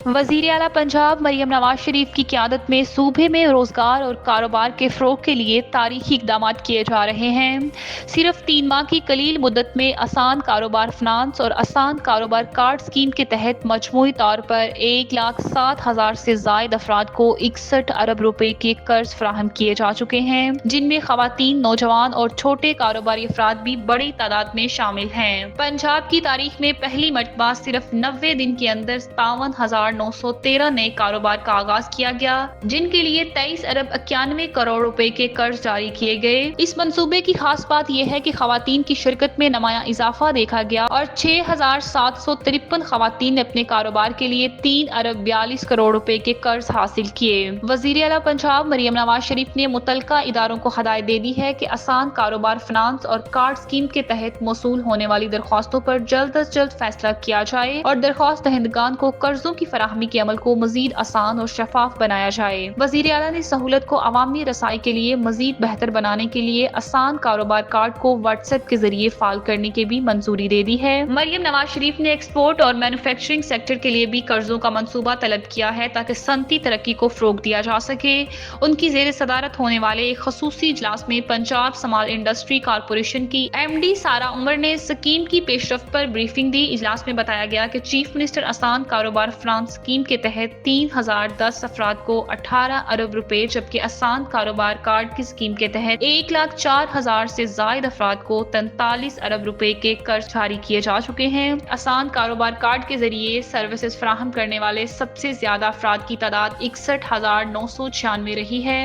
वज़ीर आला पंजाब मरियम नवाज शरीफ की क़यादत में सूबे में रोज़गार और कारोबार के फ़रोग़ के लिए तारीख़ी इक़दामात किए जा रहे हैं। सिर्फ 3 माह की कलील मुद्दत में आसान कारोबार फ़िनांस और आसान कारोबार कार्ड स्कीम के तहत मजमूई तौर पर 1,07,000 से ज़ायद अफराद को 61 अरब रुपए के कर्ज फराहम किए जा चुके हैं, जिनमें ख़वातीन, नौजवान और छोटे कारोबारी अफराद भी बड़ी तादाद में शामिल हैं। पंजाब की तारीख में पहली मरतबा सिर्फ 90 दिन के अंदर 57,913 नए कारोबार का आगाज किया गया, जिनके लिए 23 अरब 91 करोड़ रुपए के कर्ज जारी किए गए। इस मंसूबे की खास बात यह है कि खवातीन की शिरकत में नुमाया इजाफा देखा गया और 6,753 खवातीन ने अपने कारोबार के लिए 3 अरब 42 करोड़ रुपए के कर्ज हासिल किए। वज़ीर आला पंजाब मरियम नवाज शरीफ ने मुतल्लिका इदारों को हदायत दे दी है कि आसान कारोबार फिनांस और कार्ड स्कीम के तहत मौसूल होने वाली दरख्वास्तों पर जल्द अज जल्द फैसला किया जाए और दरख्वास्त दहिंदगान को कर्जों की फराहमी के अमल को मजीद आसान और शफाफ बनाया जाए। वज़ीर आला ने सहूलत को अवामी रसाई के लिए मजीद बेहतर बनाने के लिए आसान कारोबार कार्ड को व्हाट्सएप के जरिए फाल करने की भी मंजूरी दे दी है। मरियम नवाज शरीफ ने एक्सपोर्ट और मैन्युफैक्चरिंग सेक्टर के लिए भी कर्जों का मंसूबा तलब किया है ताकि सनती तरक्की को फरोग दिया जा सके। उनकी जेर सदारत होने वाले एक खसूसी इजलास में पंजाब स्मॉल इंडस्ट्री कारपोरेशन की MD सारा उमर ने स्कीम की पेशरफ्त पर ब्रीफिंग दी। इजलास में बताया गया कि चीफ मिनिस्टर आसान कारोबार फिनांस स्कीम के तहत 3,010 अफराद को 18 अरब रुपए, जबकि आसान कारोबार कार्ड की स्कीम के तहत 1,04,000 से जायद अफराद को 43 अरब रुपए के कर्ज जारी किए जा चुके हैं। आसान कारोबार कार्ड के जरिए सर्विसेज फराहम करने वाले सबसे ज्यादा अफराद की तादाद 61,996 रही है,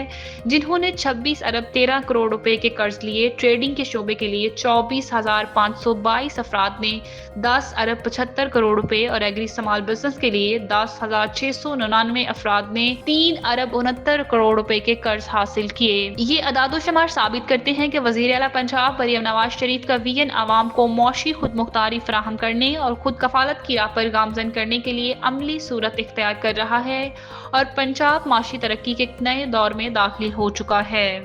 जिन्होंने 26 अरब 13 करोड़ रुपए के कर्ज लिए। ट्रेडिंग के शोबे के लिए 24,522 अफराद ने 10 अरब 75 करोड़ रुपए और एग्री स्मॉल बिजनेस के लिए 10,699 अफराद ने 3 अरब 69 करोड़ रुपए के कर्ज हासिल किए। ये अदादोशुमार साबित करते हैं कि वज़ीर आला पंजाब मरियम नवाज शरीफ का विजन आवाम को मौशी खुद मुख्तारी फराहम करने और खुद कफालत की राह पर गामजन करने के लिए अमली सूरत इख्तियार कर रहा है और पंजाब माशी तरक्की के एक नए दौर में दाखिल हो चुका है।